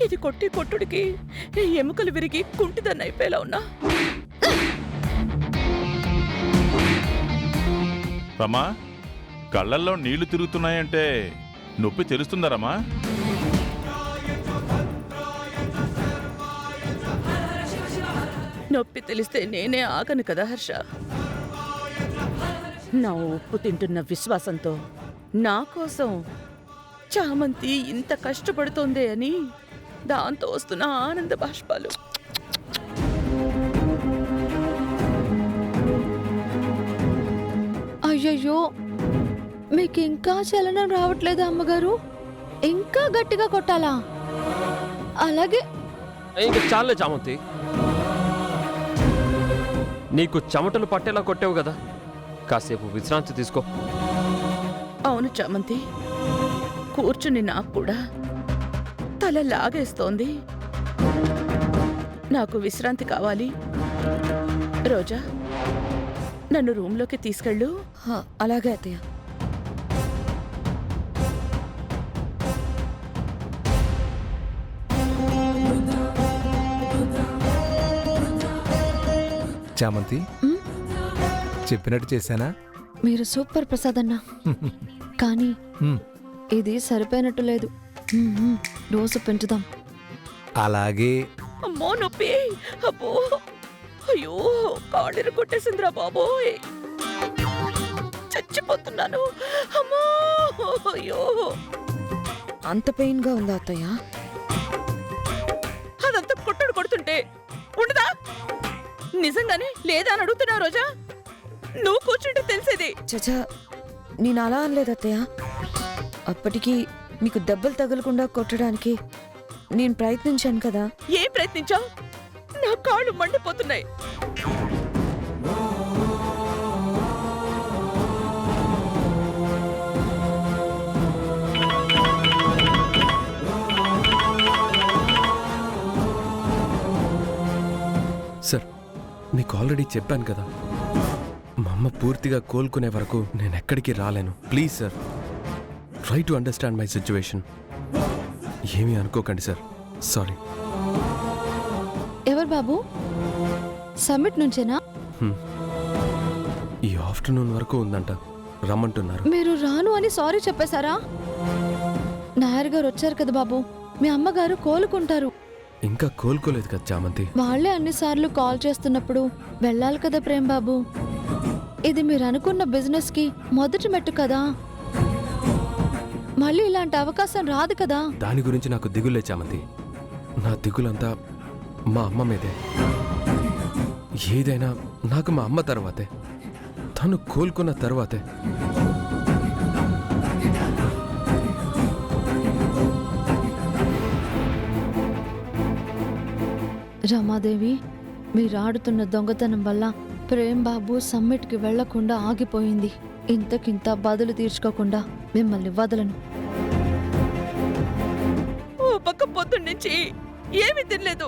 ఇది కొట్టి కొట్టుడికి ఎముకలు విరిగి కుంటిదాన్ని అయిపోయేలా ఉన్నా. రమా, కళ్ళల్లో నీళ్లు తిరుగుతున్నాయంటే నొప్పి తెలుస్తుందా రమా? నొప్పి తెలిస్తే నేనే ఆగను కదా హర్ష. నా ఉప్పు తింటున్న విశ్వాసంతో నా కోసం చామంతి ఇంత కష్టపడుతోందే అని దాంతో వస్తున్న ఆనంద బాష్పాలు. అయ్యయ్యో, మీకు ఇంకా చలనం రావట్లేదా అమ్మగారు? ఇంకా గట్టిగా కొట్టాలా? అలాగే. ఇంక చాలే చామంతి, నీకు చెమటలు పట్టేలా కొట్టావు కదా, కాసేపు విశ్రాంతి తీసుకో. అవును చామంతి, కూర్చుని నాకు కూడా తల లాగేస్తోంది. నాకు విశ్రాంతి కావాలి. రోజా, నన్ను రూంలోకి తీసుకెళ్ళు. అలాగే అత్తయ్య. చామంతి, చెప్పినట్టు చేశానా? మీరు సూపర్ ప్రసాద్ అన్నా. కానీ ఇది సరిపోయినట్టు లేదు. డోసు పెంచుదాం. అలాగే. అమ్మో నొప్పి, అబ్బో, అయ్యో, కాళ్ళెరు కొట్టేసిందిరా బాబోయ్, చచ్చిపోతున్నాను. అమ్మో, అయ్యో. అంత పెయిన్ గా ఉందా అత్తయ్య? అదంతా కొట్టుడు కొడుతుంటే ఉండదా? నిజంగానే లేదా అని అడుగుతున్నావు రోజా? నువ్వు కూర్చుంటే తెలిసేది. చచా, నేను అలా అనలేదు అత్తయ్య. అప్పటికి మీకు దెబ్బలు తగలకుండా కొట్టడానికి నేను ప్రయత్నించాను కదా. ఏం ప్రయత్నించావు? నా కాళ్ళు మండిపోతున్నాయి. సార్, మీకు ఆల్రెడీ చెప్పాను కదా, మా అమ్మ పూర్తిగా కోలుకునే వరకు నేను ఎక్కడికి రాలేను. Please sir, try to understand my situation. ఏమీ అనుకోకండి సార్. సారీ. ఎవరు బాబు? సమ్మిట్ నుంచేనా? ఈ ఆఫ్టర్నూన్ వరకు ఉందంట, రమ్మంటున్నారు. మీరు రాను అని సారీ చెప్పేశారా? నాయర్ గారు వచ్చారు కదా బాబు, మీ అమ్మగారు కోలుకుంటారు. ఇంకా కోలుకోలేదు కదా చామంతి. వాళ్లే అన్నిసార్లు కాల్ చేస్తున్నప్పుడు వెళ్ళాలి కదా ప్రేమ్ బాబు. ఇది మీరు అనుకున్న బిజినెస్ కి మొదటి మెట్టు కదా. మళ్ళీ ఇలాంటి అవకాశం రాదు కదా. దాని గురించి నాకు దిగులే చామంతి. నా దిగులంతా మా అమ్మ మీదే. ఏదైనా నాకు మా అమ్మ తర్వాతే, తను కోలుకున్న తర్వాతే. రమాదేవి, మీరాడుతున్న దొంగతనం వల్ల ప్రేమ్ బాబు సమ్మిట్కి వెళ్లకుండా ఆగిపోయింది. ఇంతకింత బదులు తీర్చుకోకుండా మిమ్మల్ని వదలను. ఓ పక్క పొద్దున్నుంచి ఏమీ తినలేదు,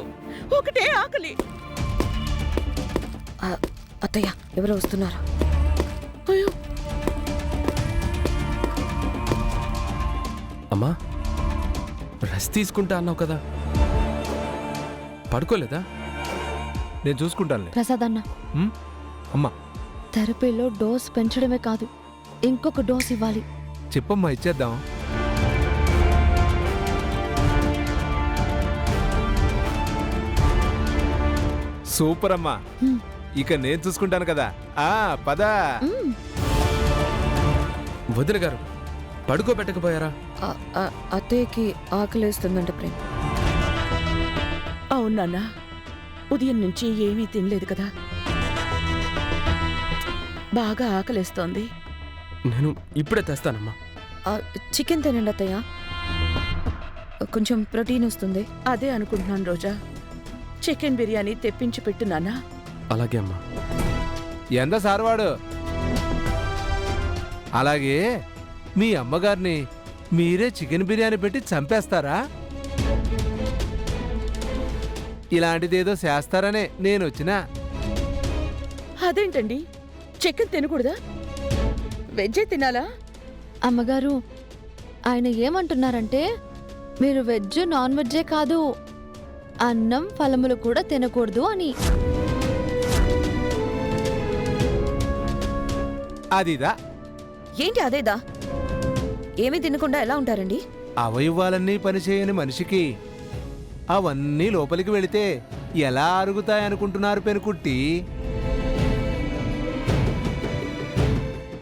ఒకటే ఆకలి. అత్తయ్య, ఎవరో వస్తున్నారు. అయ్యో, అమ్మా, రెస్ట్ తీసుకుంటా అన్నావు కదా, పడుకోలేదా? నేను చూసుకుంటానులే. ప్రసాద్ అన్న, అమ్మా, థెరపీలో డోస్ పెంచడమే కాదు, ఇంకొక డోస్ ఇవ్వాలి. చెప్పమ్మా, ఇచ్చేద్దాం. సూపర్ అమ్మా, ఇక నేను చూసుకుంటాను కదా. పదా. వదిన గారు, పడుకోబెట్టకపోయారా? అత్తయ్యకి ఆకలేస్తుందంట ప్రేమ్. అవునా? ఉదయం నుంచి ఏమీ తినలేదు కదా, బాగా ఆకలేస్తోంది. నేను ఇప్పుడే తెస్తానమ్మా. చికెన్ తినండి అత్తయ్య, కొంచెం ప్రోటీన్ వస్తుంది. అదే అనుకుంటున్నాను రోజా. చికెన్ బిర్యానీ తెప్పించి పెట్టున్నానా? అలాగే అమ్మా. ఎంత సార్వాడు. అలాగే మీ అమ్మగారిని మీరే చికెన్ బిర్యానీ పెట్టి చంపేస్తారా? ఇలాంటిదేదో చేస్తారనే నేను వచ్చినా. అదేంటండి, చికెన్ తినకూడదా? వెజ్జే తినాలా? అమ్మగారు, ఆయన ఏమంటున్నారంటే మీరు వెజ్ నాన్ వెజ్జే కాదు అన్నం ఫలములు కూడా తినకూడదు అని. అదిదా ఏంటి అదేదా? ఏమీ తినకుండా ఎలా ఉంటారండి? అవయవాలన్నీ పనిచేయని మనిషికి అవన్నీ లోపలికి వెళితే ఎలా అరుగుతాయనుకుంటున్నారు పెనుకుట్టి?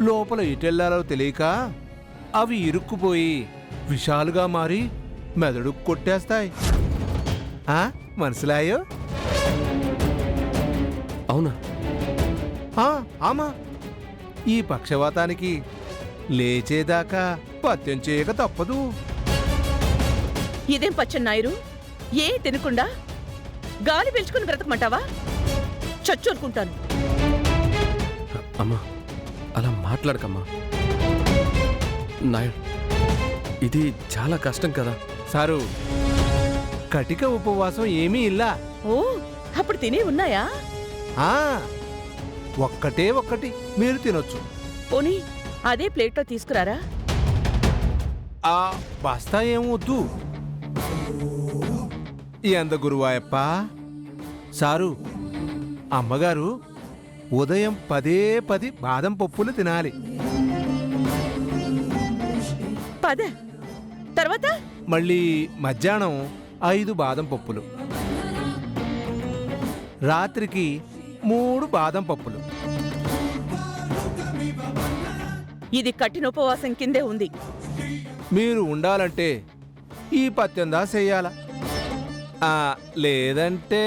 లోపల ఇటెళ్లాలో తెలియక అవి ఇరుక్కుపోయి విషాలుగా మారి మెదడు కొట్టేస్తాయి. మనసులాయో? అవునా? ఆమా. ఈ పక్షవాతానికి లేచేదాకా పత్యం చేయక తప్పదు. ఇదేం పచ్చన్నాయరు? ఏ తినకుండా గాలి పీల్చుకుని బ్రతకమంటావా? చచ్చూరుకుంటాను. అమ్మా అలా మాట్లాడకమ్మా. నాయుడు, ఇది చాలా కష్టం కదా. సారు, కటిక ఉపవాసం ఏమీ ఇల్లా. ఓ, అప్పుడు తినే ఉన్నాయా? ఒక్కటే ఒక్కటి మీరు తినొచ్చు. పోనీ అదే ప్లేట్లో తీసుకురారా. ఆ బస్తా ఏమొద్దు. ఎంత గురువాయప్ప. సారు, అమ్మగారు ఉదయం 10 బాదం పప్పులు తినాలి. పద. తర్వాత మళ్ళీ మధ్యాహ్నం 5 బాదం పప్పులు, రాత్రికి 3 బాదం పప్పులు. ఇది కట్టిన ఉపవాసం కిందే ఉంది. మీరు ఉండాలంటే ఈ పత్యందా చెయ్యాల. లేదంటే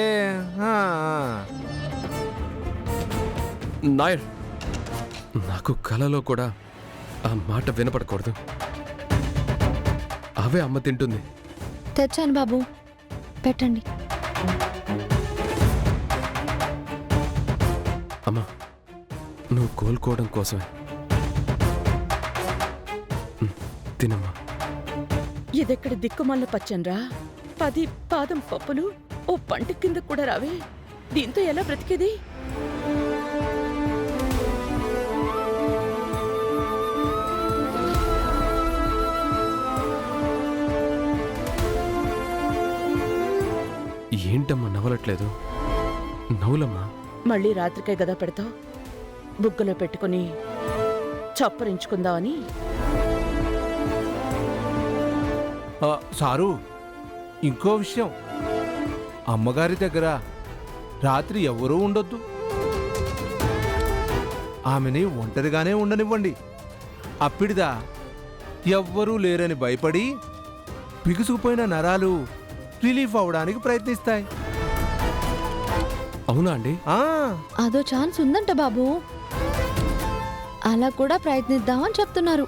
నాయుడు, నాకు కలలో కూడా ఆ మాట వినపడకూడదు. అవే అమ్మ తింటుంది. తెచ్చాను బాబు, పెట్టండి. అమ్మా, నువ్వు కోలుకోవడం కోసమే. తినమ్మా. ఇదెక్కడ దిక్కుమాల పచ్చన్రా? 10 బాదం పప్పులు ఓ పంట కింద కూడా రావే. దీంతో ఎలా బ్రతికేది? ఏంటమ్మా నవ్వలట్లేదు? నవ్వులమ్మా. మళ్ళీ రాత్రికే గదా పెడతావు. బుగ్గలో పెట్టుకుని చప్పరించుకుందామని. సారు, ఇంకో విషయం. అమ్మగారి దగ్గర రాత్రి ఎవరూ ఉండొద్దు. ఆమెని ఒంటరిగానే ఉండనివ్వండి. అప్పిడిదా ఎవ్వరూ లేరని భయపడి బిగుసుకుపోయిన నరాలు రిలీఫ్ అవడానికి ప్రయత్నిస్తాయి. అవునా అండి? అదో ఛాన్స్ ఉందంట బాబు. అలా కూడా ప్రయత్నిద్దామని చెప్తున్నారు.